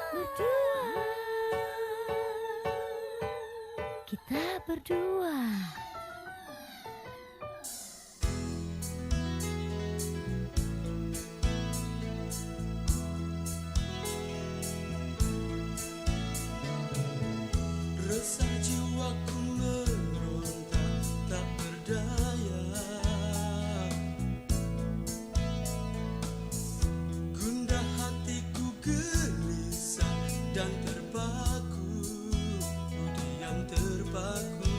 Berdua. Kita berdua. Resah jiwaku meronta tak berdaya, gundah hatiku gelisah dan terpaku, ku diam terpaku.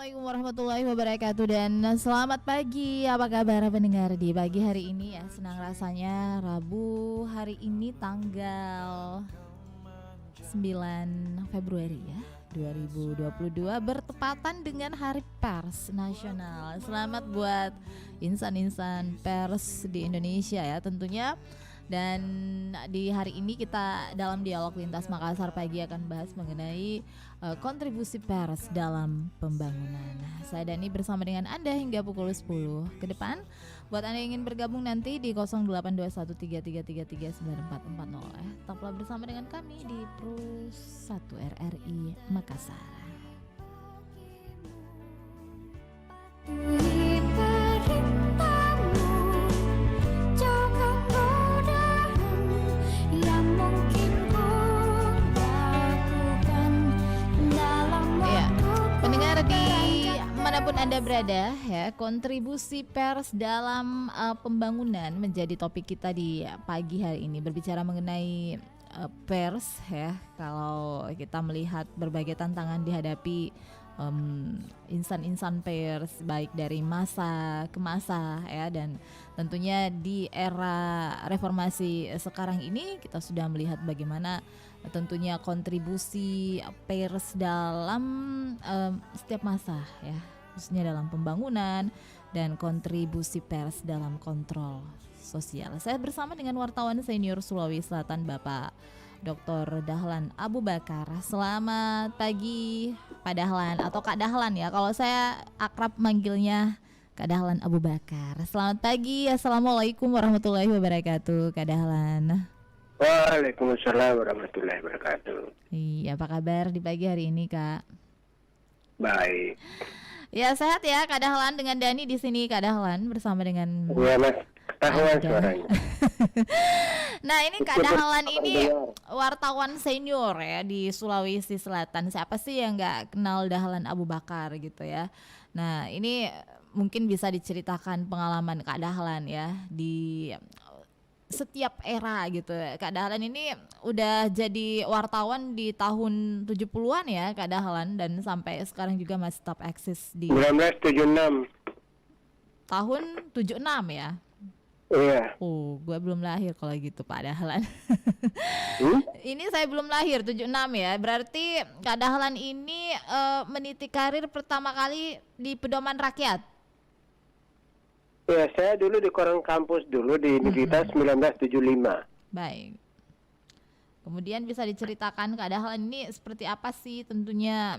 Assalamualaikum warahmatullahi wabarakatuh dan selamat pagi. Apa kabar pendengar di pagi hari ini ya? Senang rasanya Rabu hari ini tanggal 9 Februari ya 2022 bertepatan dengan Hari Pers Nasional. Selamat buat insan-insan pers di Indonesia ya tentunya. Dan di hari ini kita dalam dialog Lintas Makassar pagi akan bahas mengenai kontribusi pers dalam pembangunan. Saya Dani bersama dengan Anda hingga pukul 10 ke depan. Buat Anda yang ingin bergabung nanti di 082133339440 ya. Tetaplah bersama dengan kami di Pro 1 RRI Makassar. Dimanapun Anda berada ya, kontribusi pers dalam pembangunan menjadi topik kita di pagi hari ini. Berbicara mengenai pers ya, kalau kita melihat berbagai tantangan dihadapi insan-insan pers baik dari masa ke masa ya, dan tentunya di era reformasi sekarang ini kita sudah melihat bagaimana tentunya kontribusi pers dalam setiap masa ya, khususnya dalam pembangunan dan kontribusi pers dalam kontrol sosial. Saya bersama dengan wartawan senior Sulawesi Selatan Bapak Dr. Dahlan Abu Bakar. Selamat pagi Pak Dahlan atau Kak Dahlan ya, kalau saya akrab manggilnya Kak Dahlan Abu Bakar. Selamat pagi, Assalamualaikum warahmatullahi wabarakatuh Kak Dahlan. Waalaikumsalam warahmatullahi wabarakatuh. Iya, apa kabar di pagi hari ini Kak? Baik. Ya sehat ya Kak Dahlan, dengan Dani di sini Kak Dahlan bersama dengan. Iya Mas, ketahuan suaranya. Nah ini Kak Dahlan ini wartawan senior ya di Sulawesi Selatan. Siapa sih yang nggak kenal Dahlan Abu Bakar gitu ya? Nah ini mungkin bisa diceritakan pengalaman Kak Dahlan ya di setiap era gitu. Kak Dahlan ini udah jadi wartawan di tahun 70-an ya Kak Dahlan, dan sampai sekarang juga masih tetap eksis di 1976. Tahun 76 ya. Iya. Oh, gue belum lahir kalau gitu Pak Dahlan. Ini saya belum lahir 76 ya. Berarti Kak Dahlan ini meniti karir pertama kali di Pedoman Rakyat. Ya, saya dulu di koran kampus dulu di Universitas 1975. Baik. Kemudian bisa diceritakan Kak Dahlan ini seperti apa sih tentunya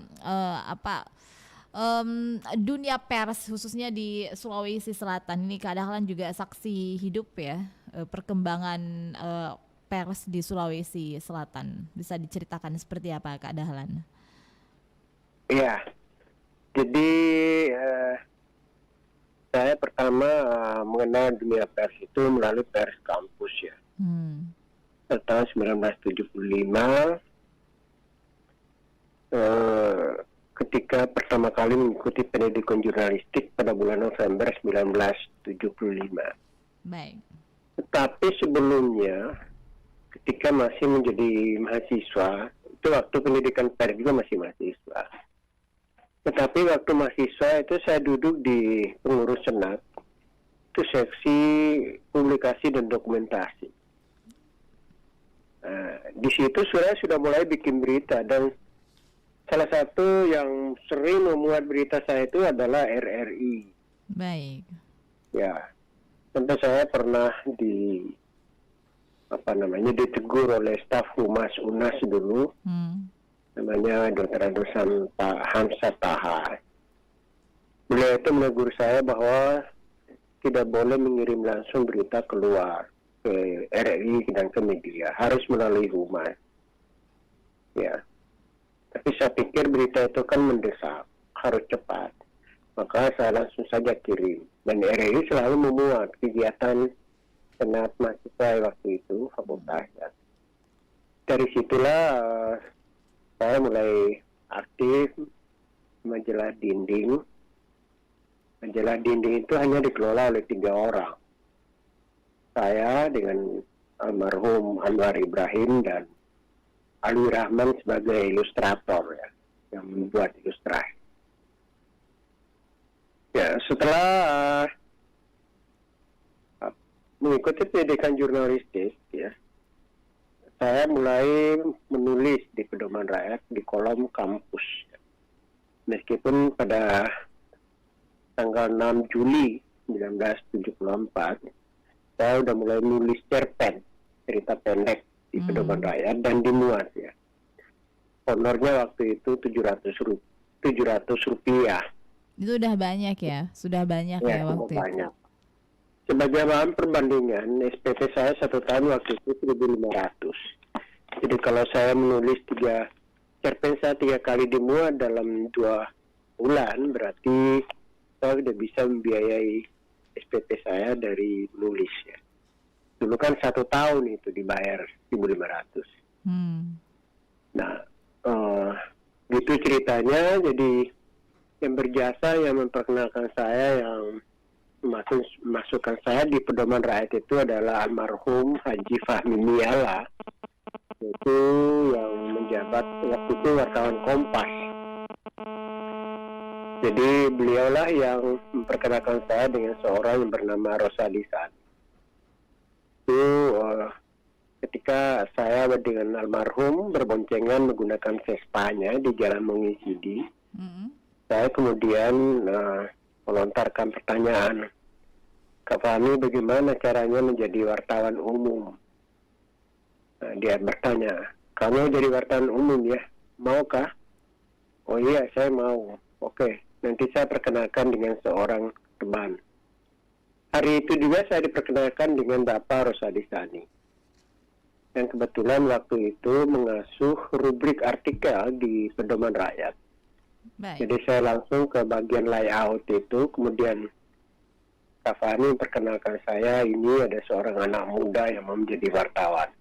dunia pers khususnya di Sulawesi Selatan ini. Kak Dahlan juga saksi hidup ya perkembangan pers di Sulawesi Selatan. Bisa diceritakan seperti apa Kak Dahlan? Iya. Jadi saya pertama mengenal dunia pers itu melalui pers kampus ya. Tahun 1975 ketika pertama kali mengikuti pendidikan jurnalistik pada bulan November 1975. Baik. Tetapi sebelumnya ketika masih menjadi mahasiswa, itu waktu pendidikan pers juga masih mahasiswa. Tetapi waktu mahasiswa itu saya duduk di pengurus senat, itu seksi publikasi dan dokumentasi. Di situ saya sudah mulai bikin berita, dan salah satu yang sering memuat berita saya itu adalah RRI. Baik. Ya, sampai saya pernah ditegur oleh staf Humas UNAS dulu. Namanya Dr. Adusan Pak Hamsa Taha. Beliau itu menegur saya bahwa tidak boleh mengirim langsung berita keluar ke RRI dan ke media, harus melalui Humas. Ya, tapi saya pikir berita itu kan mendesak, harus cepat, maka saya langsung saja kirim. Dan RRI selalu memuat kegiatan senat mahasiswa waktu itu, fakultas. Ya. Dari situlah saya mulai aktif majalah dinding. Majalah dinding itu hanya dikelola oleh 3 orang. Saya dengan almarhum Anwar Ibrahim dan Alwi Rahman sebagai ilustrator ya, yang membuat ilustrasi. setelah mengikuti pendidikan jurnalistik ya, saya mulai menulis di Pedoman Rakyat di kolom kampus. Meskipun pada tanggal 6 Juli 1974 saya udah mulai nulis cerpen, cerita pendek di Pedoman Rakyat dan dimuat ya. Honornya waktu itu 700 rupiah. Itu udah banyak ya, sudah banyak ya waktu itu. Banyak. Sebagai bahan perbandingan, SPP saya 1 tahun waktu itu 1.500. Jadi kalau saya menulis cerpen saya 3 kali dimuat dalam 2 bulan, berarti saya sudah bisa membiayai SPP saya dari menulis ya. Dulu kan 1 tahun itu dibayar 1.500. Nah, gitu ceritanya. Jadi yang berjasa, yang memperkenalkan saya, yang masukkan saya di Pedoman Rakyat itu adalah almarhum Haji Fahmi Miala, itu yang menjabat waktu itu wartawan Kompas. Jadi beliaulah yang memperkenalkan saya dengan seorang yang bernama Rosadi Sani. Itu ketika saya dengan almarhum berboncengan menggunakan Vespanya di Jalan Mongisidi, saya kemudian melontarkan pertanyaan, Kak Fahmi, bagaimana caranya menjadi wartawan umum? Nah, dia bertanya, kamu jadi wartawan umum ya? Maukah? Oh iya, saya mau. Oke, nanti saya perkenalkan dengan seorang teman. Hari itu juga saya diperkenalkan dengan Bapak Rosadi Sani. Dan kebetulan waktu itu mengasuh rubrik artikel di Pedoman Rakyat. Baik. Jadi saya langsung ke bagian layout itu, kemudian Kak Fahmi memperkenalkan saya, ini ada seorang anak muda yang mau menjadi wartawan.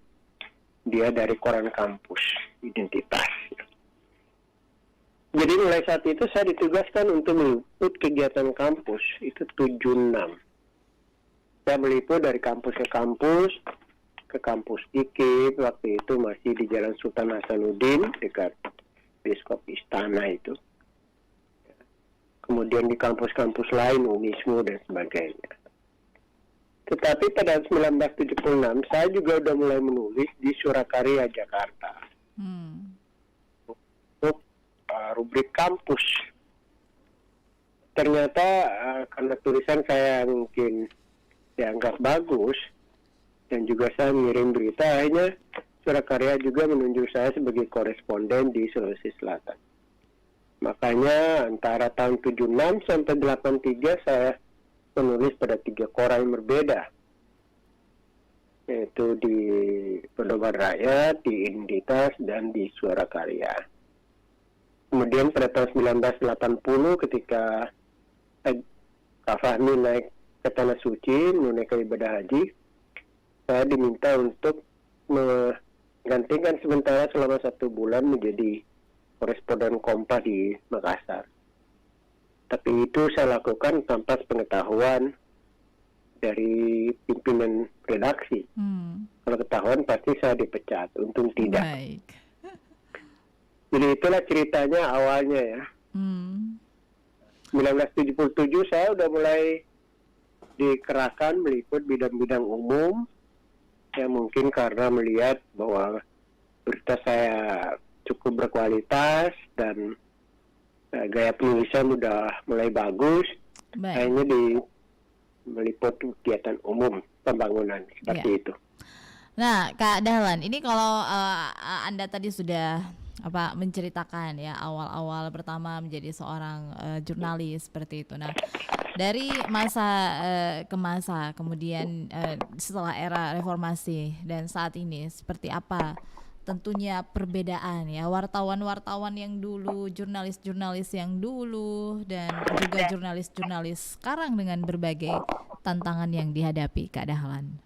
Dia dari koran kampus, Identitas. Jadi mulai saat itu saya ditugaskan untuk meliput kegiatan kampus, itu 76. Saya meliput dari kampus ke kampus IKIP, waktu itu masih di Jalan Sultan Hasanuddin, dekat Biskop Istana itu. Kemudian di kampus-kampus lain, Unismu dan sebagainya. Tetapi pada 1976, saya juga sudah mulai menulis di Surakarya, Jakarta. Untuk rubrik kampus. Ternyata karena tulisan saya mungkin dianggap bagus, dan juga saya mengirim berita, akhirnya Surakarya juga menunjuk saya sebagai koresponden di Sulawesi Selatan. Makanya antara tahun 76 sampai 83 saya menulis pada 3 koran yang berbeda, yaitu di Pedoman Rakyat, di Identitas, dan di Suara Karya. Kemudian pada tahun 1980 ketika Kak Fahmi naik ke Tanah Suci menunaikan ibadah haji, saya diminta untuk menggantikan sementara selama 1 bulan menjadi koresponden Kompas di Makassar. Tapi itu saya lakukan tanpa pengetahuan dari pimpinan redaksi. Kalau ketahuan pasti saya dipecat. Untung tidak. Baik. Jadi itulah ceritanya awalnya ya. 1977 saya udah mulai dikerahkan meliput bidang-bidang umum. Ya mungkin karena melihat bahwa berita saya cukup berkualitas dan gaya penulisan udah mulai bagus. Akhirnya meliput kegiatan umum pembangunan seperti itu. Nah, Kak Dahlan, ini kalau Anda tadi sudah menceritakan ya awal-awal pertama menjadi seorang jurnalis seperti itu. Nah, dari masa ke masa, kemudian setelah era reformasi dan saat ini seperti apa? Tentunya perbedaan ya, wartawan-wartawan yang dulu, jurnalis-jurnalis yang dulu, dan juga jurnalis-jurnalis sekarang dengan berbagai tantangan yang dihadapi, Kak Dahlan.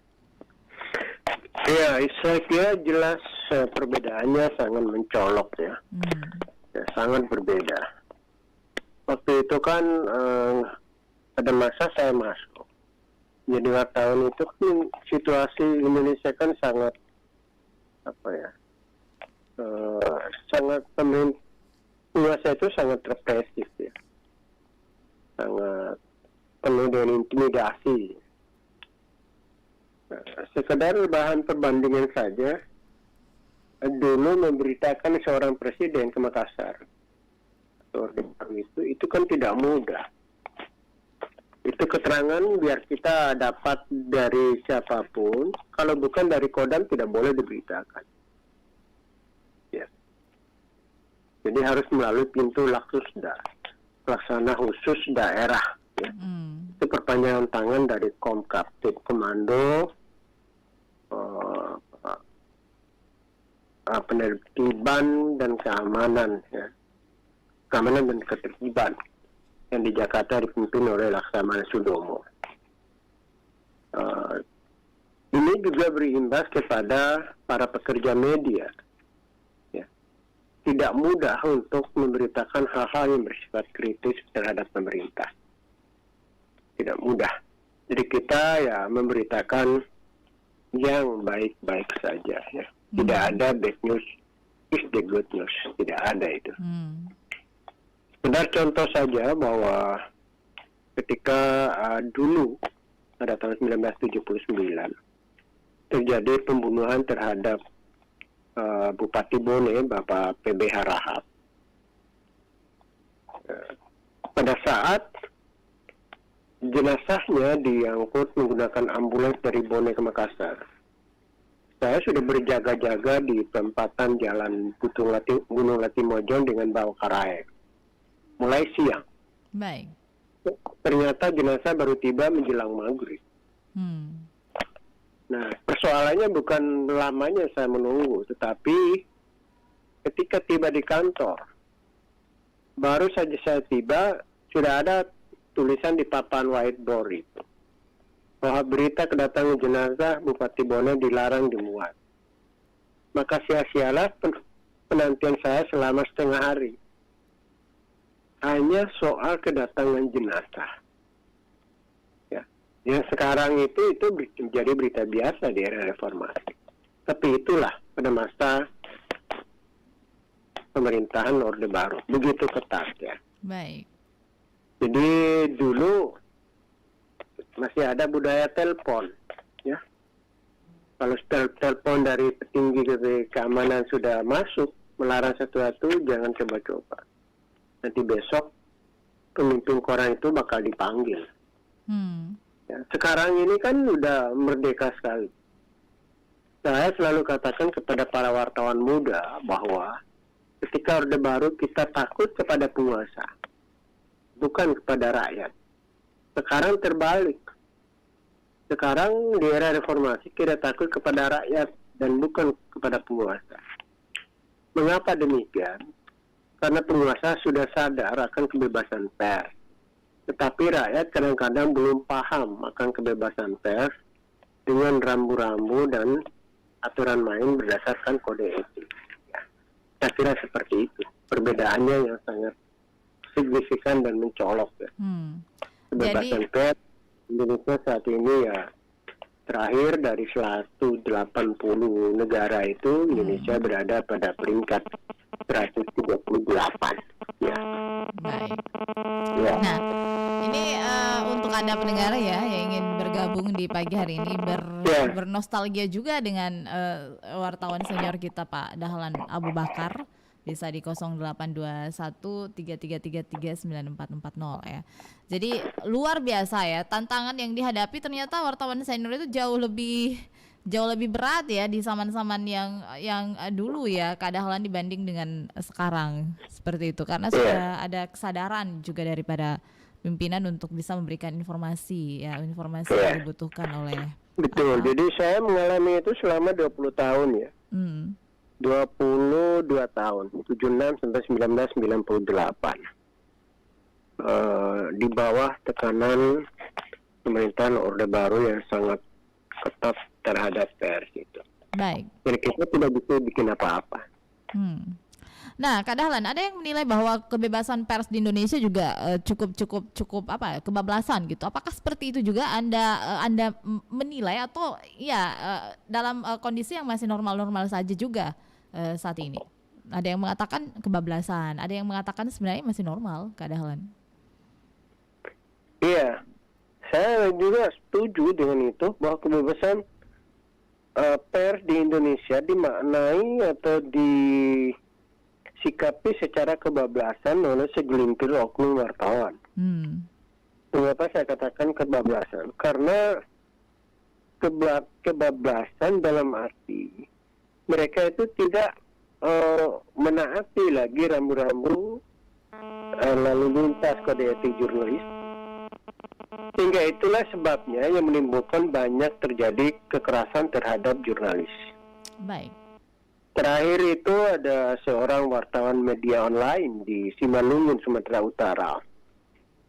Ya, saya kira jelas perbedaannya sangat mencolok ya. Ya, sangat berbeda. Waktu itu kan pada masa saya masuk jadi wartawan itu kan situasi Indonesia kan sangat sangat penguasa itu sangat represif ya, sangat penuh dengan intimidasi. Sekedar bahan perbandingan saja, dulu memberitakan seorang presiden ke Makassar atau Orde Baru itu kan tidak mudah. Itu keterangan biar kita dapat dari siapapun, kalau bukan dari Kodam tidak boleh diberitakan. Ya. Jadi harus melalui pintu Laksusda, pelaksana khusus daerah. Ya. Itu perpanjangan tangan dari Komkaptib Komando, penertiban dan keamanan, ya. Keamanan dan ketertiban yang di Jakarta dipimpin oleh Laksamana Sudomo. Ini juga berimbas kepada para pekerja media. Ya. Tidak mudah untuk memberitakan hal-hal yang bersifat kritis terhadap pemerintah. Tidak mudah. Jadi kita ya memberitakan yang baik-baik saja. Ya. Tidak ada bad news is the good news. Tidak ada itu. Benar contoh saja bahwa ketika dulu pada tahun 1979 terjadi pembunuhan terhadap Bupati Bone, Bapak PB Harahap. Pada saat jenazahnya diangkut menggunakan ambulans dari Bone ke Makassar, saya sudah berjaga-jaga di perempatan Jalan Gunung Latimojong dengan Bawah Karaeng. Mulai siang. Baik. Ternyata jenazah baru tiba menjelang maghrib. Nah, persoalannya bukan lamanya saya menunggu, tetapi ketika tiba di kantor, baru saja saya tiba, sudah ada tulisan di papan whiteboard itu, bahwa berita kedatangan jenazah Bupati Bone dilarang dimuat. Maka sia-sialah penantian saya selama setengah hari. Hanya soal kedatangan jenazah. Ya. Yang sekarang itu menjadi berita biasa di era reformasi. Tapi itulah pada masa pemerintahan Orde Baru. Begitu ketat ya. Baik. Jadi dulu masih ada budaya telepon. Ya. Kalau telepon dari petinggi keamanan sudah masuk, melarang sesuatu, jangan coba-coba. Nanti besok pemimpin koran itu bakal dipanggil. Ya, sekarang ini kan udah merdeka sekali. Saya selalu katakan kepada para wartawan muda bahwa ketika Orde Baru kita takut kepada penguasa, bukan kepada rakyat. Sekarang terbalik. Sekarang di era reformasi kita takut kepada rakyat dan bukan kepada penguasa. Mengapa demikian? Karena penguasa sudah sadar akan kebebasan pers. Tetapi rakyat kadang-kadang belum paham akan kebebasan pers dengan rambu-rambu dan aturan main berdasarkan kode etik. Ya. Saya kira seperti itu. Perbedaannya yang sangat signifikan dan mencolok. Ya. Kebebasan pers Indonesia saat ini ya terakhir dari 180 negara itu Indonesia berada pada peringkat 138. Ya. Baik. Ya. Nah, ini untuk Anda pendengar ya yang ingin bergabung di pagi hari ini bernostalgia juga dengan wartawan senior kita Pak Dahlan Abu Bakar. Bisa di 082133339440 ya. Jadi luar biasa ya tantangan yang dihadapi, ternyata wartawan senior itu jauh lebih berat ya di zaman-zaman yang dulu ya Kak Dahlan dibanding dengan sekarang seperti itu, karena sudah ada kesadaran juga daripada pimpinan untuk bisa memberikan informasi yang dibutuhkan oleh. Betul. Jadi saya mengalami itu selama 20 tahun ya. 22 tahun, 76 sampai 1998. Di bawah tekanan pemerintahan Orde Baru yang sangat ketat terhadap pers itu. Baik. Jadi kita tidak bisa bikin apa-apa. Nah, Kak Dahlan, ada yang menilai bahwa kebebasan pers di Indonesia juga cukup kebablasan gitu. Apakah seperti itu juga Anda menilai atau dalam kondisi yang masih normal-normal saja juga saat ini? Ada yang mengatakan kebablasan, ada yang mengatakan sebenarnya masih normal, Kak Dahlan. Iya, Saya juga setuju dengan itu bahwa kebebasan pers di Indonesia dimaknai atau disikapi secara kebablasan oleh segelintir oknum wartawan. Mengapa saya katakan kebablasan? Karena kebablasan dalam arti mereka itu tidak menaati lagi rambu-rambu lalu lintas kode etik jurnalis. Sehingga itulah sebabnya yang menimbulkan banyak terjadi kekerasan terhadap jurnalis. Baik. Terakhir itu ada seorang wartawan media online di Simalungun, Sumatera Utara.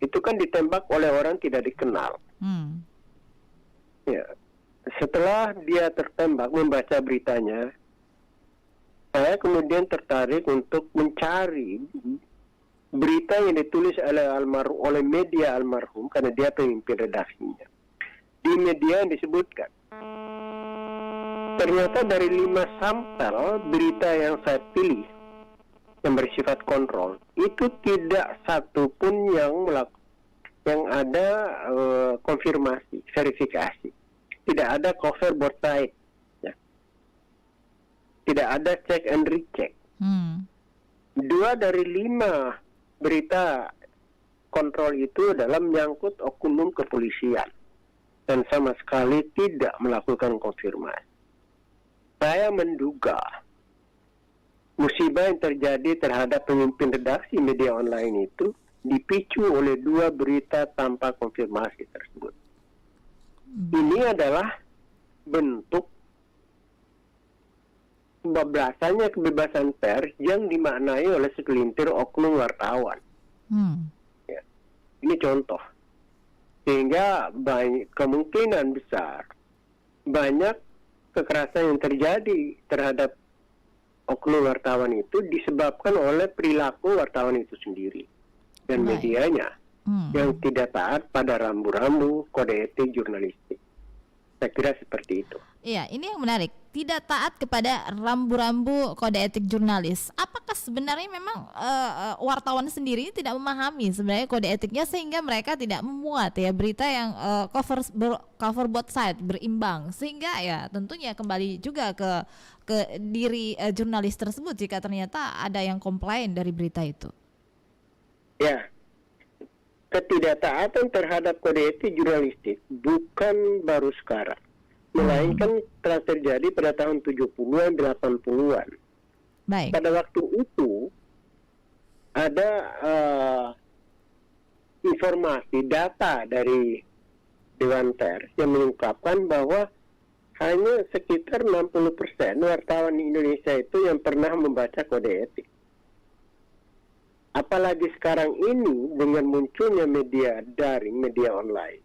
Itu kan ditembak oleh orang tidak dikenal. Ya, setelah dia tertembak, membaca beritanya, saya kemudian tertarik untuk mencari berita yang ditulis oleh media almarhum karena dia pemimpin redaksinya. Di media yang disebutkan, ternyata dari 5 sampel berita yang saya pilih yang bersifat kontrol, itu tidak satu pun yang ada konfirmasi, verifikasi. Tidak ada cover both side, ya. Tidak ada check and recheck. 2 dari 5 berita kontrol itu adalah menyangkut oknum kepolisian dan sama sekali tidak melakukan konfirmasi. Saya menduga musibah yang terjadi terhadap pemimpin redaksi media online itu dipicu oleh 2 berita tanpa konfirmasi tersebut. Ini adalah bentuk kebablasannya kebebasan pers yang dimaknai oleh segelintir oknum wartawan. Ya. Ini contoh. Sehingga kemungkinan besar banyak kekerasan yang terjadi terhadap oknum wartawan itu disebabkan oleh perilaku wartawan itu sendiri dan medianya yang tidak taat pada rambu-rambu kode etik jurnalistik. Saya kira seperti itu. Iya, ini yang menarik. Tidak taat kepada rambu-rambu kode etik jurnalis. Apakah sebenarnya memang wartawan sendiri tidak memahami sebenarnya kode etiknya sehingga mereka tidak memuat ya berita yang cover both side, berimbang, sehingga ya tentunya kembali juga ke diri jurnalis tersebut jika ternyata ada yang komplain dari berita itu. Ya. Ketidaktaatan terhadap kode etik jurnalistik bukan baru sekarang, melainkan telah terjadi pada tahun 70-an, 80-an. Baik. Pada waktu itu ada informasi data dari Dewan Pers yang mengungkapkan bahwa hanya sekitar 60% wartawan di Indonesia itu yang pernah membaca kode etik. Apalagi sekarang ini dengan munculnya media daring, media online,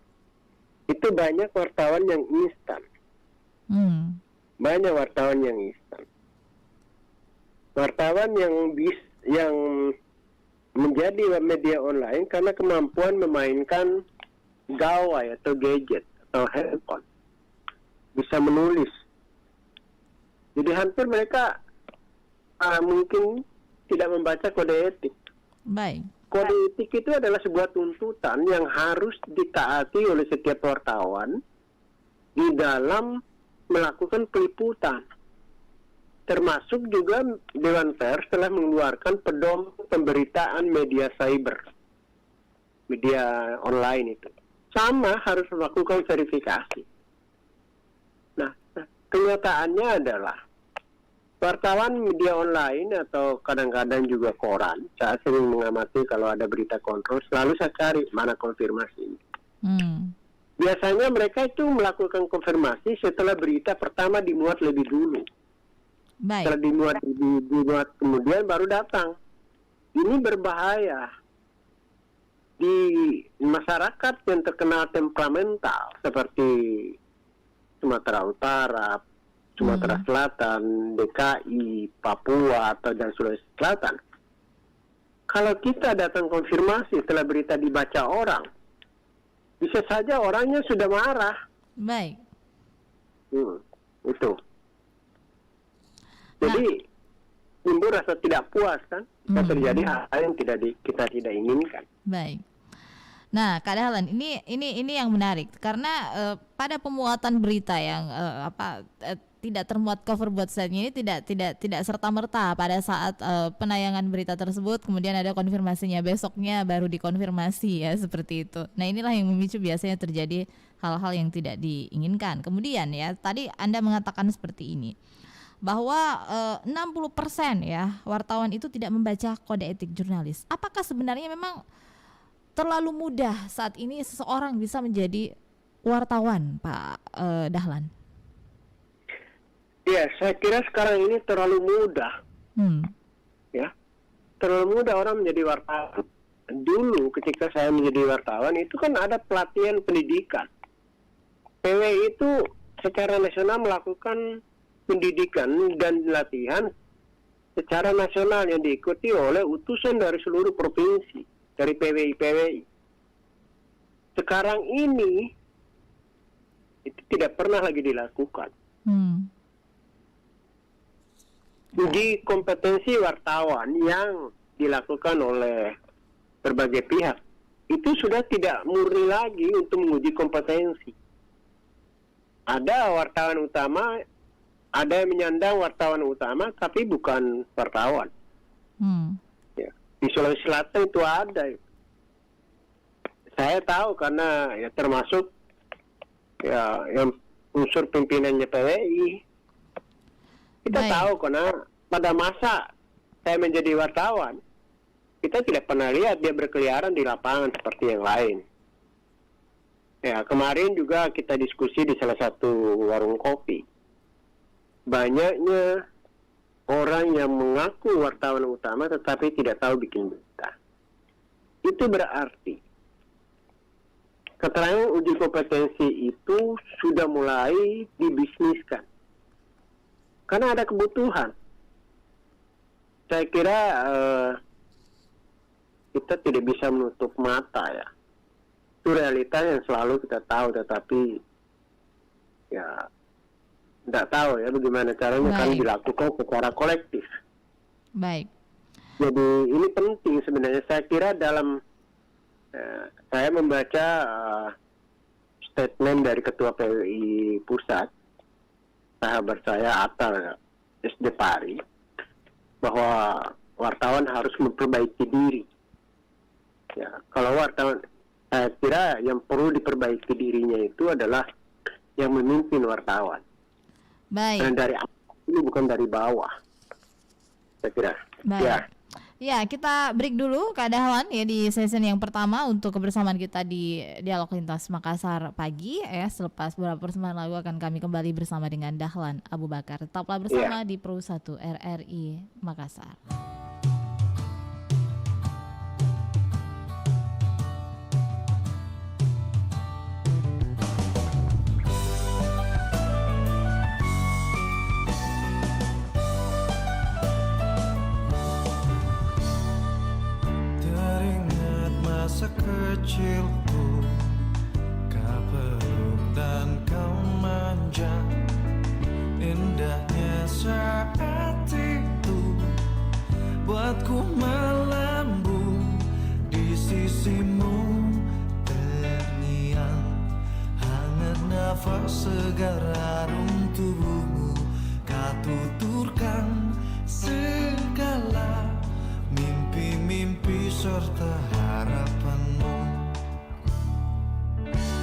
itu banyak wartawan yang instan. Banyak wartawan yang instan. Wartawan yang menjadi media online karena kemampuan memainkan gawai atau gadget atau handphone, bisa menulis. Jadi hampir mereka mungkin tidak membaca kode etik. Baik. Kode etik itu adalah sebuah tuntutan yang harus ditaati oleh setiap wartawan di dalam melakukan peliputan. Termasuk juga Dewan Pers telah mengeluarkan pedoman pemberitaan media cyber, media online itu. Sama harus melakukan verifikasi. Nah, kenyataannya adalah wartawan media online atau kadang-kadang juga koran, saya sering mengamati kalau ada berita kontrol, selalu saya cari mana konfirmasi. Biasanya mereka itu melakukan konfirmasi setelah berita pertama dimuat lebih dulu. Baik. Setelah dimuat kemudian baru datang. Ini berbahaya. Di masyarakat yang terkenal temperamental seperti Sumatera Utara, Sumatera Selatan, DKI, Papua, atau dan Sulawesi Selatan. Kalau kita datang konfirmasi setelah berita dibaca orang, bisa saja orangnya sudah marah. Baik. Itu. Jadi timbul rasa tidak puas kan, terjadi hal yang kita tidak inginkan. Baik. Nah, Kak Dahlan, ini yang menarik karena pada pemuatan berita yang tidak termuat cover both side-nya ini tidak serta-merta pada saat penayangan berita tersebut kemudian ada konfirmasinya, besoknya baru dikonfirmasi ya, seperti itu. Nah, inilah yang memicu biasanya terjadi hal-hal yang tidak diinginkan. Kemudian ya, tadi Anda mengatakan seperti ini, bahwa 60% ya wartawan itu tidak membaca kode etik jurnalis. Apakah sebenarnya memang terlalu mudah saat ini seseorang bisa menjadi wartawan, Pak Dahlan? Ya, saya kira sekarang ini terlalu mudah. Ya, terlalu mudah orang menjadi wartawan. Dulu ketika saya menjadi wartawan itu kan ada pelatihan pendidikan. PWI itu secara nasional melakukan pendidikan dan latihan secara nasional yang diikuti oleh utusan dari seluruh provinsi. Dari PWI. Sekarang ini itu tidak pernah lagi dilakukan. Uji kompetensi wartawan yang dilakukan oleh berbagai pihak itu sudah tidak murni lagi untuk menguji kompetensi. Ada wartawan utama, ada yang menyandang wartawan utama, tapi bukan wartawan. Di Sulawesi Selatan itu ada. Saya tahu karena ya termasuk ya yang unsur pimpinannya PWI. Kita tahu karena pada masa saya menjadi wartawan, kita tidak pernah lihat dia berkeliaran di lapangan seperti yang lain. Ya, kemarin juga kita diskusi di salah satu warung kopi. Banyaknya orang yang mengaku wartawan utama tetapi tidak tahu bikin berita. Itu berarti keterangan uji kompetensi itu sudah mulai dibisniskan. Karena ada kebutuhan. Saya kira kita tidak bisa menutup mata ya. Itu realita yang selalu kita tahu, tetapi ya tidak tahu ya bagaimana caranya kan dilakukan secara kolektif. Baik. Jadi ini penting sebenarnya. Saya kira dalam saya membaca statement dari Ketua PWI Pusat, sahabat saya Atal SD Pari, bahwa wartawan harus memperbaiki diri. Ya, kalau wartawan, saya kira yang perlu diperbaiki dirinya itu adalah yang memimpin wartawan. Baik. Dan dari atas ini bukan dari bawah, saya kira. Baik. Ya, kita break dulu Kak Dahlan ya di season yang pertama untuk kebersamaan kita di Dialog Lintas Makassar pagi ya. Selepas beberapa persembahan lalu akan kami kembali bersama dengan Dahlan Abu Bakar. Tetaplah bersama di Pro 1 RRI Makassar. Masa kecilku, kau peluk dan kau manja. Indahnya saat itu buatku melambung di sisimu. Terngiang hangat nafas segar harum tubuhmu. Kau tuturkan segala mimpi-mimpi serta harapanmu.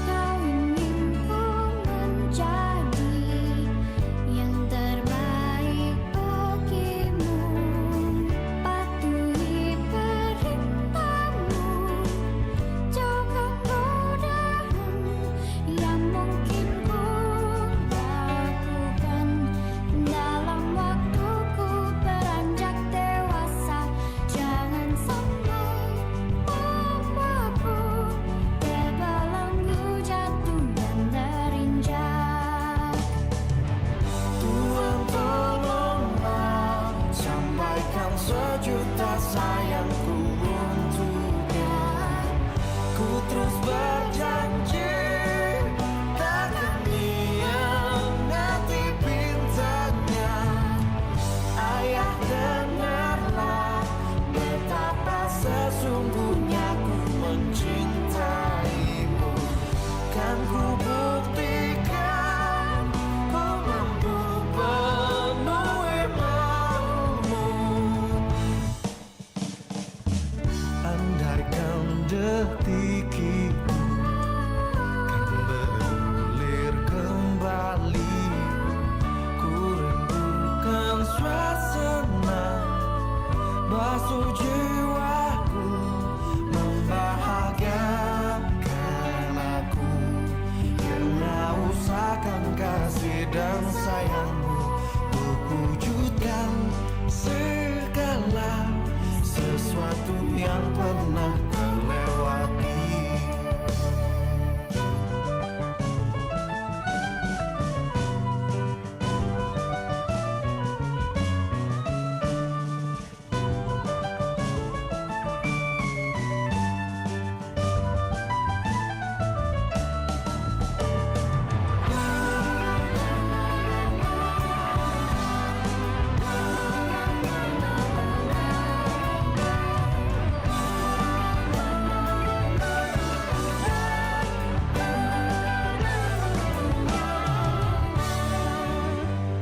Kau ingin ku menjadi yang terbaik bagimu. Patuhi perintahmu, jauhkan godaan yang mungkin ku lakukan dalam waktuku beranjak dewasa. Jangan sampai detik itu kan bergulir kembali. Ku rindukan suasana basuh jiwaku, membahagiakan aku. Kena usahakan kasih dan sayangmu, untuk wujudkan segala sesuatu yang pernah terlewati.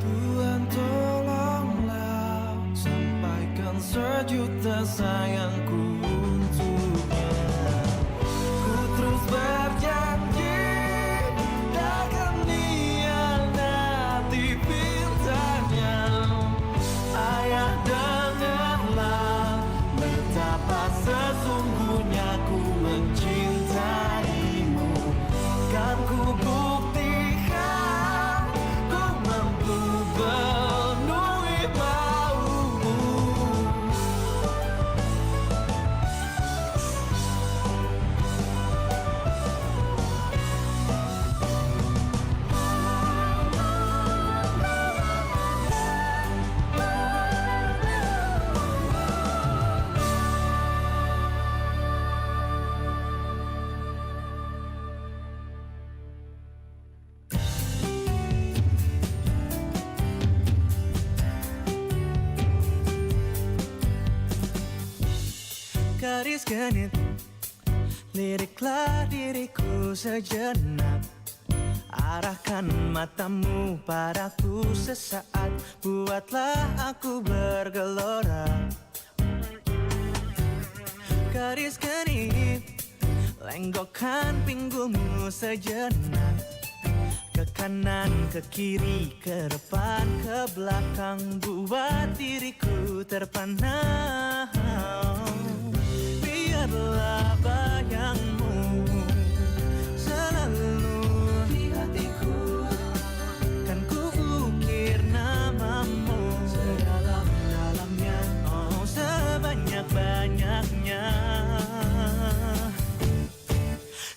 Tuhan tolonglah sampaikan sejuta sayangku untuknya. Ku terus berjanji takkan hianati pintanya. Ayah, dengarlah betapa sesungguhnya ku mencintaimu. Kan ku buktikan ku mampu penuhi maumu. Garis genit, liriklah diriku sejenak. Arahkan matamu padaku sesaat, buatlah aku bergelora. Garis genit, lenggokkan pinggulmu sejenak. Ke kanan, ke kiri, ke depan, ke belakang, buat diriku terpana. Biarlah bayangmu selalu di hatiku, kan ku ukir namamu sedalam-dalamnya, oh sebanyak-banyaknya.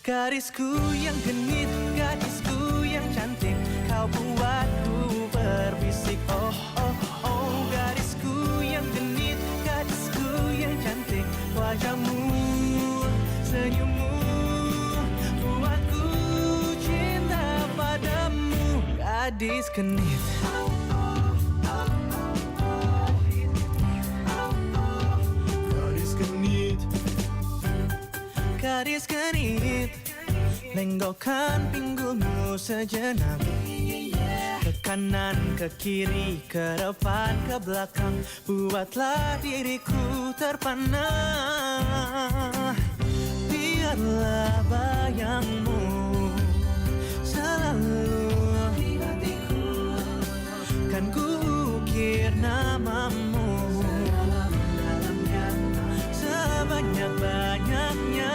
Garisku yang genit, gadisku yang cantik, kau buatku berbisik, oh oh oh. Garisku yang genit, gadisku yang cantik, wajahmu, senyummu, buatku cinta padamu. Gadis genit, gadis genit, gadis genit, lenggokkan pinggulmu sejenak. Ke kanan, ke kiri, ke depan, ke belakang, buatlah diriku terpana. Biarlah bayangmu selalu di hatiku, kan ku ukir namamu sedalam-dalamnya, sebanyak-banyaknya.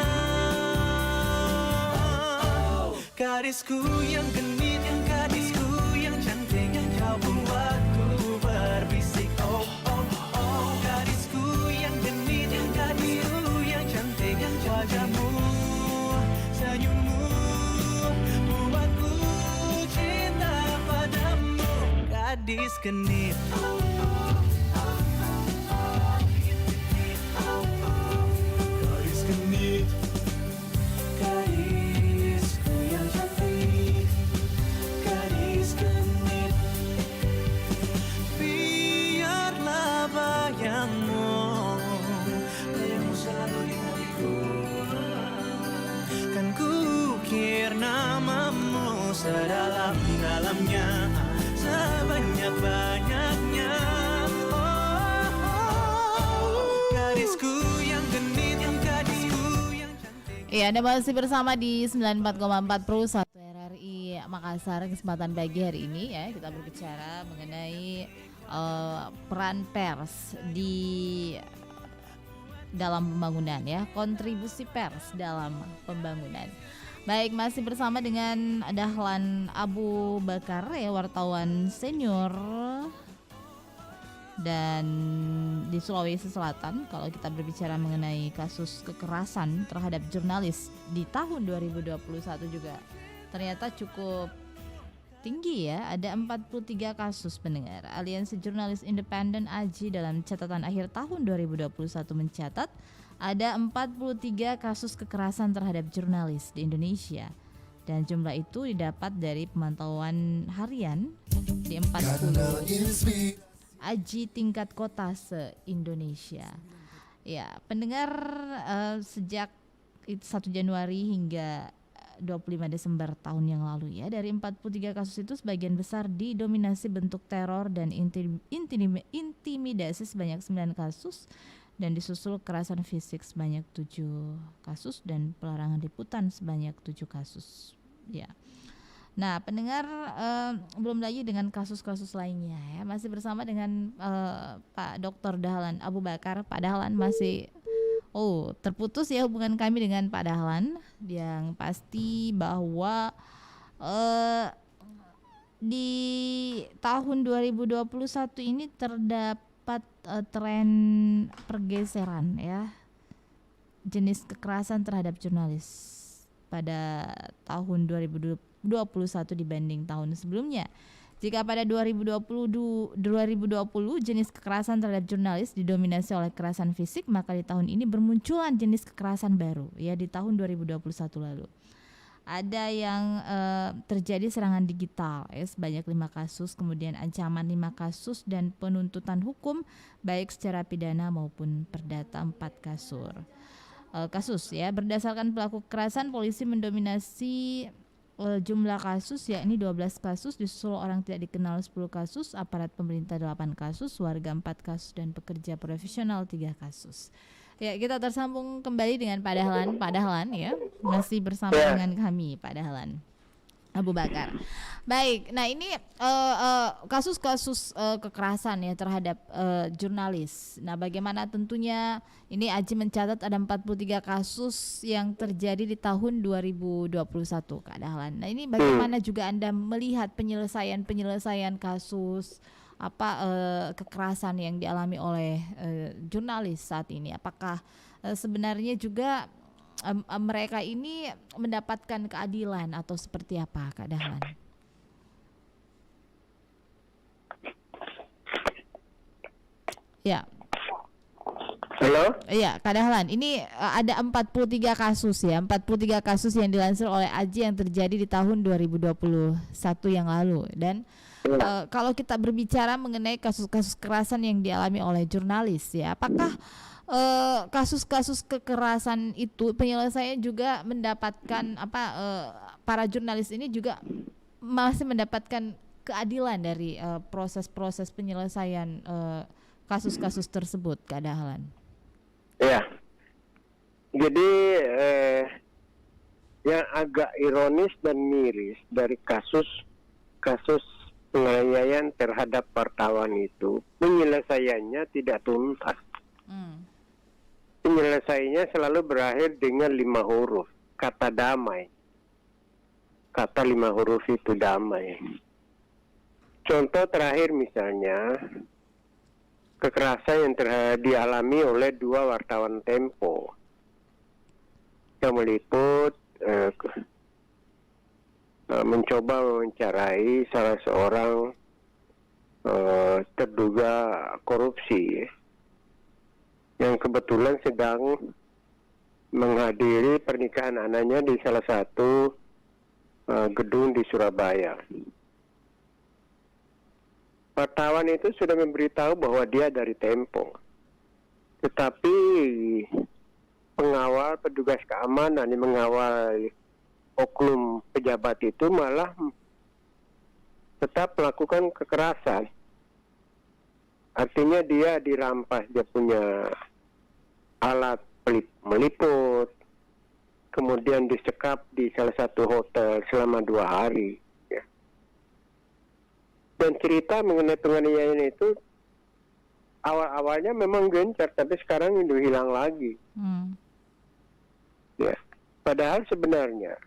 Gadisku yang genit, gadisku yang cantik, kau buatku berbisik, oh oh oh. Gadisku yang genit, gadisku yang cantik, wajahmu, senyummu, buatku cinta padamu. Gadis genit, gadis genit, gadisku yang cantik, gadis genit. Biarlah bayangmu, bayangmu selalu di hatiku, kan ku ukir namamu sedalam-dalamnya, sebanyak-banyaknya. Oh, oh, gadisku yang genit, gadisku yang cantik. Ya, Anda masih bersama di 94,4 Pro 1 RRI Makassar. Kesempatan pagi hari ini ya kita berbicara mengenai peran pers di dalam pembangunan ya, kontribusi pers dalam pembangunan. Baik, masih bersama dengan Dahlan Abu Bakar ya, wartawan senior dan di Sulawesi Selatan. Kalau kita berbicara mengenai kasus kekerasan terhadap jurnalis di tahun 2021 juga ternyata cukup tinggi ya, ada 43 kasus pendengar. Aliansi Jurnalis Independen AJI dalam catatan akhir tahun 2021 mencatat ada 43 kasus kekerasan terhadap jurnalis di Indonesia. Dan jumlah itu didapat dari pemantauan harian di 40 AJI tingkat kota se-Indonesia. Ya, pendengar, sejak 1 Januari hingga 25 Desember tahun yang lalu ya, dari 43 kasus itu sebagian besar didominasi bentuk teror dan intimidasi sebanyak 9 kasus, dan disusul kekerasan fisik sebanyak 7 kasus dan pelarangan liputan sebanyak 7 kasus. Ya. Nah, pendengar, belum lagi dengan kasus-kasus lainnya ya. Masih bersama dengan Pak Dr. Dahlan Abu Bakar. Pak Dahlan masih terputus ya hubungan kami dengan Pak Dahlan. Yang pasti bahwa di tahun 2021 ini terdapat tren pergeseran ya jenis kekerasan terhadap jurnalis pada tahun 2021 dibanding tahun sebelumnya. Jika pada 2020 jenis kekerasan terhadap jurnalis didominasi oleh kekerasan fisik, maka di tahun ini bermunculan jenis kekerasan baru ya di tahun 2021 lalu. Ada yang terjadi serangan digital ya, sebanyak 5 kasus, kemudian ancaman 5 kasus dan penuntutan hukum baik secara pidana maupun perdata 4 kasus ya. Berdasarkan pelaku kekerasan, polisi mendominasi jumlah kasus yakni 12 kasus, disusul orang tidak dikenal 10 kasus, aparat pemerintah 8 kasus, warga 4 kasus dan pekerja profesional 3 kasus. Ya, kita tersambung kembali dengan Pak Dahlan. Pak Dahlan ya, masih bersama dengan kami Pak Dahlan Abu Bakar. Baik, nah ini kasus-kasus kekerasan ya terhadap jurnalis. Nah, bagaimana tentunya ini AJI mencatat ada 43 kasus yang terjadi di tahun 2021 Kak Dahlan. Nah, ini bagaimana juga Anda melihat penyelesaian kasus kekerasan yang dialami oleh jurnalis saat ini? Apakah sebenarnya juga mereka ini mendapatkan keadilan atau seperti apa Kak Dahlan? Ya. Halo? Iya, Kak Dahlan. Ini ada 43 kasus ya, 43 kasus yang dilansir oleh AJI yang terjadi di tahun 2021 yang lalu. Dan kalau kita berbicara mengenai kasus-kasus kekerasan yang dialami oleh jurnalis ya, apakah kasus-kasus kekerasan itu penyelesaian juga mendapatkan para jurnalis ini juga masih mendapatkan keadilan dari proses-proses penyelesaian kasus-kasus tersebut Kak Dahlan? Ya, jadi yang agak ironis dan miris dari kasus penganiayaan terhadap wartawan itu, penyelesaiannya tidak tuntas. Penyelesaiannya selalu berakhir dengan 5 huruf, kata damai. Kata 5 huruf itu damai. Contoh terakhir misalnya, kekerasan yang dialami oleh 2 wartawan Tempo yang meliput mencoba mewawancarai salah seorang terduga korupsi yang kebetulan sedang menghadiri pernikahan anaknya di salah satu gedung di Surabaya. Wartawan itu sudah memberitahu bahwa dia dari Tempo, tetapi pengawal petugas keamanan yang mengawal oknum pejabat itu malah tetap melakukan kekerasan. Artinya dia dirampas, dia punya alat meliput, kemudian kemudian disekap di salah satu hotel selama 2 hari. Ya. Dan cerita mengenai penganiayaan itu awal-awalnya memang gencar, tapi sekarang itu hilang lagi. Ya. Padahal sebenarnya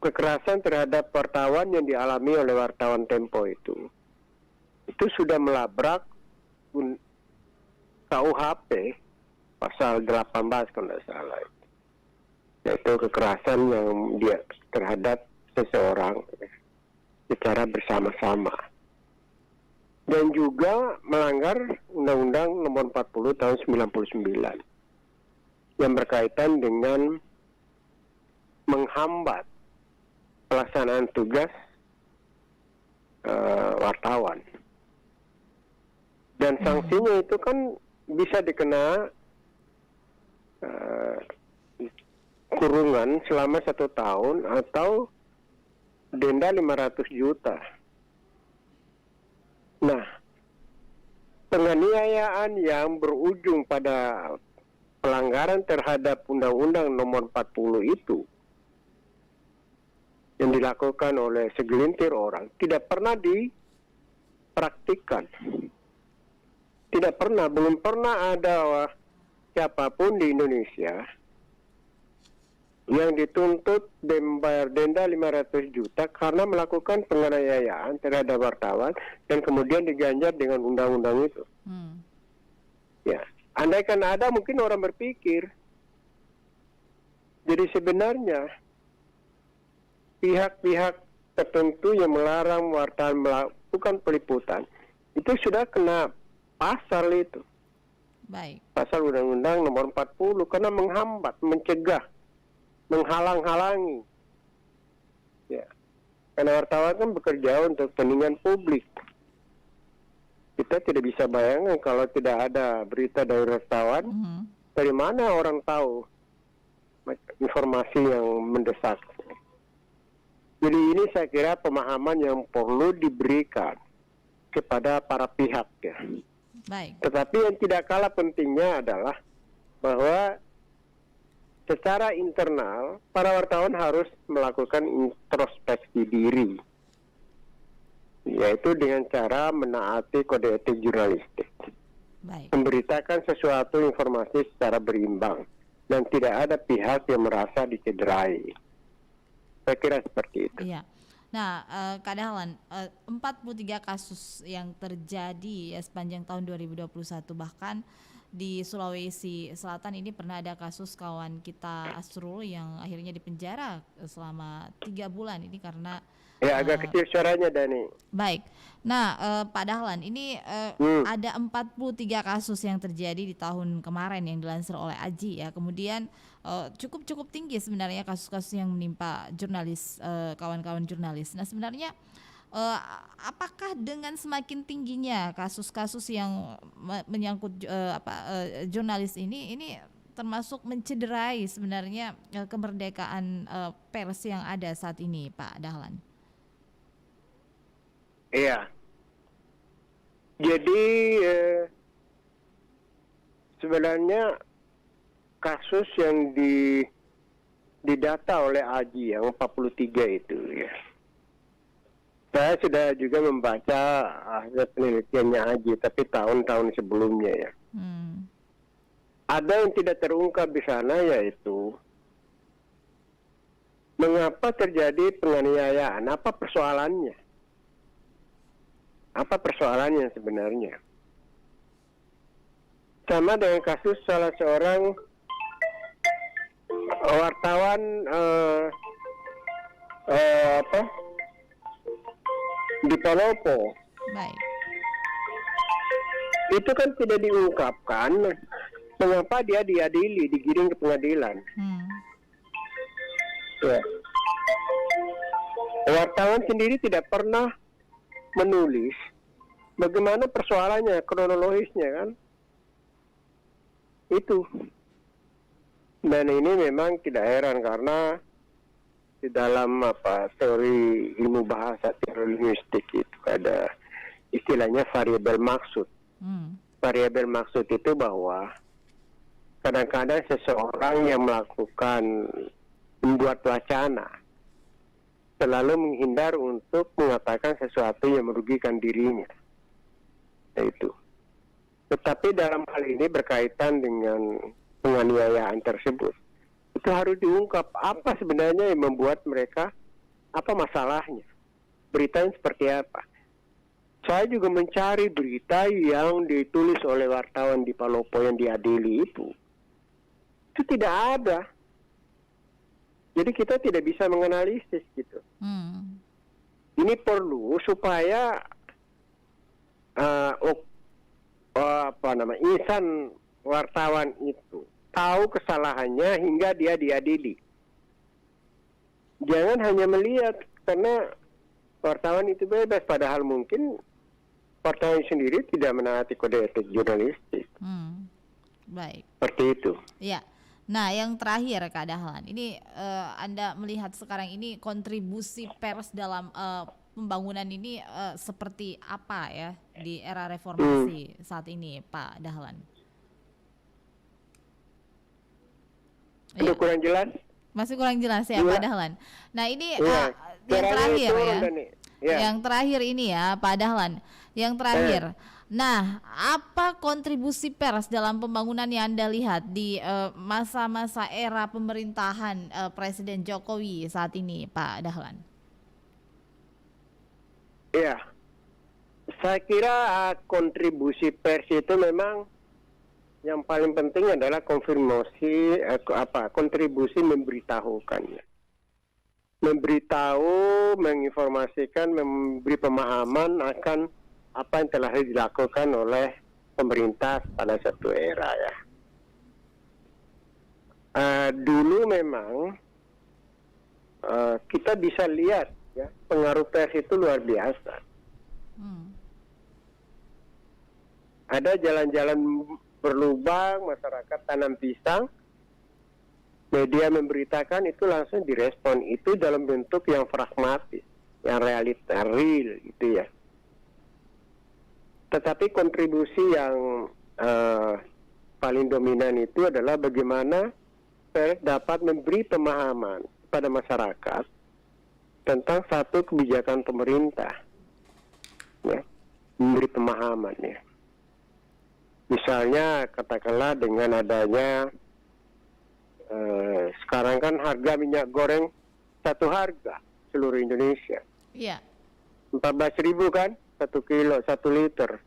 kekerasan terhadap wartawan yang dialami oleh wartawan Tempo itu sudah melabrak KUHP pasal 18 kalau tidak salah, yaitu kekerasan yang dia terhadap seseorang secara bersama-sama, dan juga melanggar Undang-Undang Nomor 40 Tahun 99 yang berkaitan dengan menghambat pelaksanaan tugas wartawan. Dan sanksinya itu kan bisa dikena kurungan selama 1 tahun atau denda 500 juta. Nah, penganiayaan yang berujung pada pelanggaran terhadap Undang-Undang Nomor 40 itu yang dilakukan oleh segelintir orang tidak pernah dipraktikkan. Tidak pernah, belum pernah ada siapapun di Indonesia yang dituntut membayar denda 500 juta karena melakukan penganiayaan terhadap wartawan dan kemudian diganjar dengan undang-undang itu. Ya, andaikan ada, mungkin orang berpikir. Jadi sebenarnya pihak-pihak tertentu yang melarang wartawan melakukan peliputan itu sudah kena pasal itu. Baik. Pasal Undang-Undang Nomor 40 karena menghambat, mencegah, menghalang-halangi. Ya. Karena wartawan kan bekerja untuk kepentingan publik. Kita tidak bisa bayangkan kalau tidak ada berita dari wartawan, dari mana orang tahu informasi yang mendesak. Jadi ini saya kira pemahaman yang perlu diberikan kepada para pihak ya. Baik. Tetapi yang tidak kalah pentingnya adalah bahwa secara internal para wartawan harus melakukan introspeksi diri, yaitu dengan cara menaati kode etik jurnalistik. Baik. Memberitakan sesuatu informasi secara berimbang dan tidak ada pihak yang merasa dicederai. Saya kira seperti itu. Iya. Nah, Kak Dahlan, 43 kasus yang terjadi ya sepanjang tahun 2021, bahkan di Sulawesi Selatan ini pernah ada kasus kawan kita Asrul yang akhirnya dipenjara selama 3 bulan ini karena agak kecil suaranya, Dani. Baik. Nah, Pak Dahlan, ini ada 43 kasus yang terjadi di tahun kemarin yang dilansir oleh AJI ya. Kemudian cukup tinggi sebenarnya kasus-kasus yang menimpa jurnalis, kawan-kawan jurnalis. Nah, sebenarnya apakah dengan semakin tingginya kasus-kasus yang menyangkut jurnalis ini termasuk mencederai sebenarnya kemerdekaan pers yang ada saat ini, Pak Dahlan? Iya. Jadi sebenarnya kasus yang didata oleh AJI yang 43 itu ya. Saya sudah juga membaca hasil penelitiannya AJI, tapi tahun-tahun sebelumnya ya. Ada yang tidak terungkap di sana, yaitu mengapa terjadi penganiayaan, apa persoalannya? Apa persoalannya sebenarnya? Sama dengan kasus salah seorang wartawan di Palopo. Baik. Itu kan tidak diungkapkan mengapa dia diadili, digiring ke pengadilan. Ya. Wartawan sendiri tidak pernah menulis bagaimana persoalannya, kronologisnya kan. Itu. Dan ini memang tidak heran karena di dalam teori ilmu bahasa, teori linguistik itu ada istilahnya variabel maksud. Variabel maksud itu bahwa kadang-kadang seseorang yang membuat wacana selalu menghindar untuk mengatakan sesuatu yang merugikan dirinya. Itu. Tetapi dalam hal ini berkaitan dengan penganiayaan tersebut, itu harus diungkap apa sebenarnya yang membuat mereka, apa masalahnya, beritanya seperti apa. Saya juga mencari berita yang ditulis oleh wartawan di Palopo yang diadili itu tidak ada. Jadi kita tidak bisa menganalisis gitu. Ini perlu supaya insan wartawan itu tahu kesalahannya hingga dia diadili. Jangan hanya melihat, karena wartawan itu bebas, padahal mungkin wartawan sendiri tidak menaati kode etik jurnalistik. Baik. Seperti itu. Ya. Nah, yang terakhir Kak Dahlan, ini Anda melihat sekarang ini kontribusi pers dalam pembangunan ini seperti apa ya di era reformasi saat ini, Pak Dahlan? Itu kurang jelas? Masih kurang jelas ya, Pak Dahlan. Nah, ini Ya, yang terakhir turun, ya. Ya. Yang terakhir ini ya, Pak Dahlan. Yang terakhir. Nah, apa kontribusi pers dalam pembangunan yang Anda lihat di masa-masa era pemerintahan Presiden Jokowi saat ini, Pak Dahlan? Ya, saya kira kontribusi pers itu memang yang paling penting adalah kontribusi memberitahukannya. Memberitahu, menginformasikan, memberi pemahaman akan apa yang telah dilakukan oleh pemerintah pada satu era ya. Dulu memang kita bisa lihat ya, pengaruh pers itu luar biasa. Ada jalan-jalan berlubang, masyarakat tanam pisang, media memberitakan itu langsung direspon, itu dalam bentuk yang pragmatis, yang realita, real gitu ya. Tetapi kontribusi yang paling dominan itu adalah bagaimana pers dapat memberi pemahaman kepada masyarakat tentang satu kebijakan pemerintah, ya, memberi pemahaman ya. Misalnya katakanlah dengan adanya sekarang kan harga minyak goreng satu harga seluruh Indonesia. Iya. 14.000 kan? 1 kilo, 1 liter.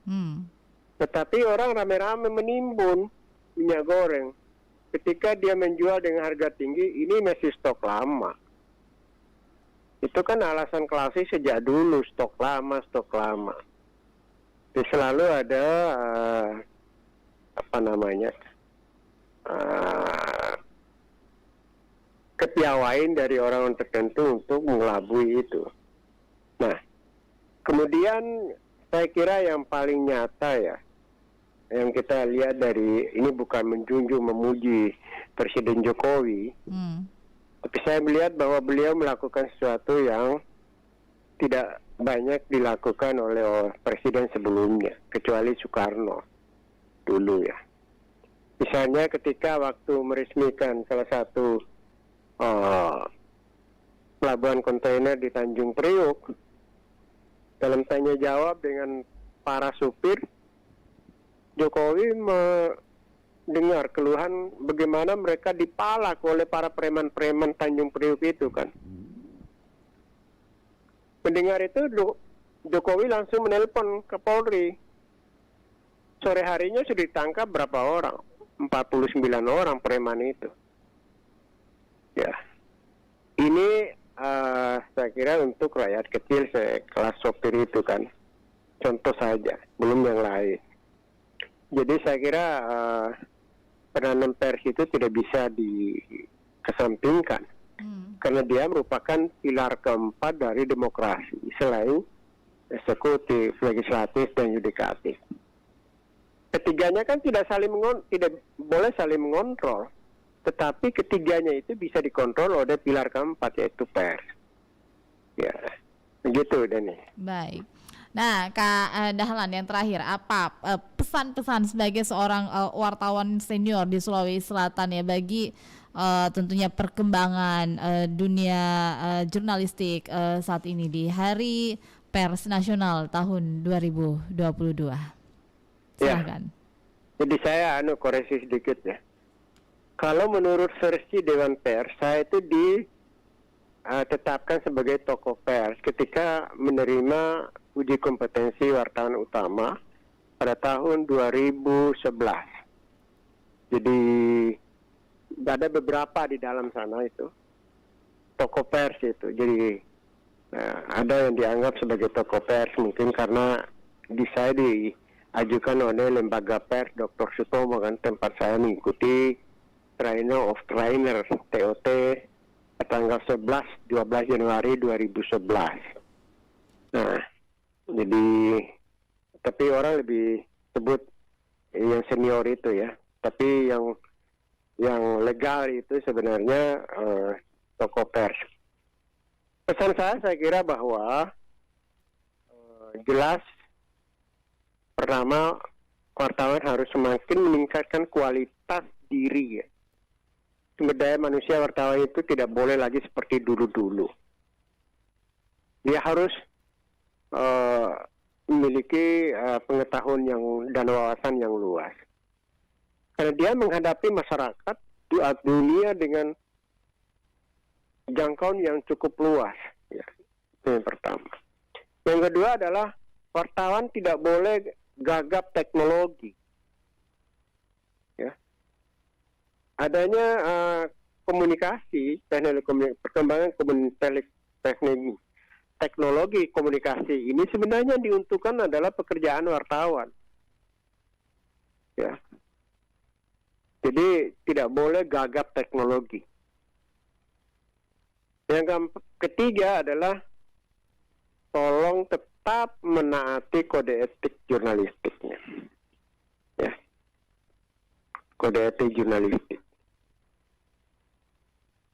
Tetapi orang rame-rame menimbun minyak goreng. Ketika dia menjual dengan harga tinggi, ini masih stok lama. Itu kan alasan klasik sejak dulu, stok lama. Jadi selalu ada kepiawaian dari orang tertentu untuk mengelabui itu. Nah, kemudian saya kira yang paling nyata ya, yang kita lihat dari ini bukan menjunjung memuji Presiden Jokowi, tapi saya melihat bahwa beliau melakukan sesuatu yang tidak banyak dilakukan oleh presiden sebelumnya, kecuali Soekarno dulu ya. Misalnya ketika waktu meresmikan salah satu pelabuhan kontainer di Tanjung Priok, dalam tanya jawab dengan para supir, Jokowi mendengar keluhan bagaimana mereka dipalak oleh para preman-preman Tanjung Priok itu kan. Mendengar itu Jokowi langsung menelpon ke Polri. Sore harinya sudah ditangkap berapa orang? 49 orang preman itu. Ya, ini saya kira untuk rakyat kecil kelas sopir itu kan, contoh saja, belum yang lain. Jadi saya kira peranan pers itu tidak bisa dikesampingkan, karena dia merupakan pilar keempat dari demokrasi selain eksekutif, legislatif, dan yudikatif. Ketiganya kan tidak boleh saling mengontrol. Tetapi ketiganya itu bisa dikontrol oleh pilar keempat, yaitu pers. Ya, begitu Dani. Baik. Nah, Kak Dahlan, yang terakhir apa pesan-pesan sebagai seorang wartawan senior di Sulawesi Selatan ya bagi tentunya perkembangan dunia jurnalistik saat ini di Hari Pers Nasional tahun 2022. Silakan. Jadi saya koreksi sedikit ya. Kalau menurut versi Dewan Pers, saya itu ditetapkan sebagai tokoh pers ketika menerima uji kompetensi wartawan utama pada tahun 2011. Jadi ada beberapa di dalam sana itu tokoh pers itu. Jadi ada yang dianggap sebagai tokoh pers mungkin karena saya diajukan oleh lembaga pers Dr. Sutomo kan, tempat saya mengikuti Trainer of Trainer TOT tanggal 12 Januari 2011. Nah, jadi tapi orang lebih sebut yang senior itu ya. Tapi yang legal itu sebenarnya tokoh pers. Pesan saya kira bahwa jelas pertama wartawan harus semakin meningkatkan kualitas diri ya. Sumber daya manusia wartawan itu tidak boleh lagi seperti dulu-dulu. Dia harus memiliki pengetahuan dan wawasan yang luas. Karena dia menghadapi masyarakat dunia dengan jangkauan yang cukup luas. Ya, itu yang pertama. Yang kedua adalah wartawan tidak boleh gagap teknologi. Ya. Adanya komunikasi, perkembangan teknologi komunikasi ini sebenarnya diuntukkan adalah pekerjaan wartawan. Ya. Jadi tidak boleh gagap teknologi. Yang ketiga adalah tolong tetap menaati kode etik jurnalistiknya. Ya. Kode etik jurnalistik.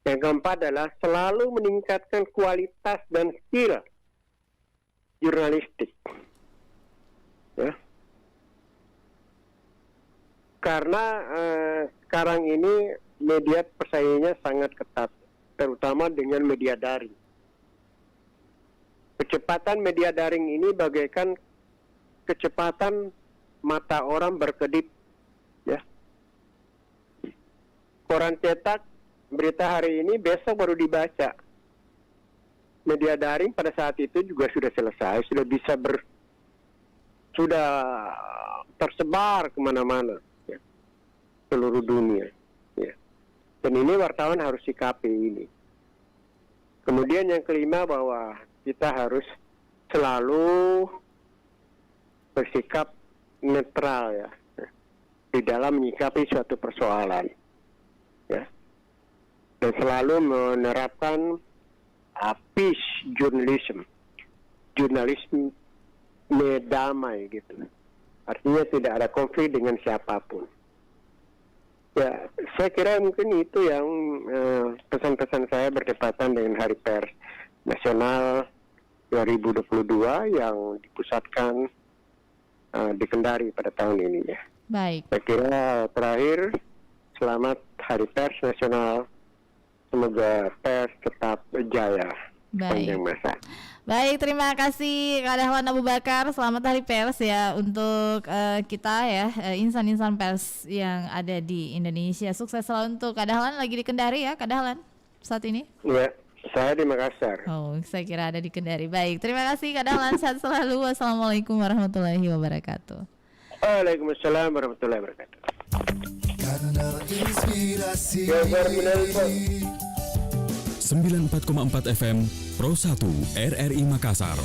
Yang keempat adalah selalu meningkatkan kualitas dan skill jurnalistik. Ya. Karena sekarang ini media persaingannya sangat ketat, terutama dengan media daring. Kecepatan media daring ini bagaikan kecepatan mata orang berkedip. Ya. Koran cetak berita hari ini besok baru dibaca. Media daring pada saat itu juga sudah selesai, sudah bisa sudah tersebar kemana-mana, ya, seluruh dunia. Ya. Dan ini wartawan harus sikapi ini. Kemudian yang kelima bahwa kita harus selalu bersikap netral ya di dalam menyikapi suatu persoalan. Ya. Dan selalu menerapkan peace journalism, jurnalisme damai gitu. Artinya tidak ada konflik dengan siapapun. Ya, saya kira mungkin itu yang pesan-pesan saya bertepatan dengan Hari Pers Nasional 2022 yang dipusatkan di Kendari pada tahun ini ya. Baik. Saya kira terakhir, selamat Hari Pers Nasional. Semoga pers tetap jaya sepanjang masa. Baik, terima kasih Kak Dahlan Abu Bakar. Selamat Hari Pers ya untuk kita ya, insan-insan pers yang ada di Indonesia. Sukses selalu untuk Kak Dahlan, lagi di Kendari ya Kak Dahlan saat ini? Ya, saya di Makassar. Oh, saya kira ada di Kendari. Baik, terima kasih Kak Dahlan. Sehat selalu. Wassalamualaikum warahmatullahi wabarakatuh. Waalaikumsalam warahmatullahi wabarakatuh. Kanal Inspirasi 94,4 FM Pro 1 RRI Makassar.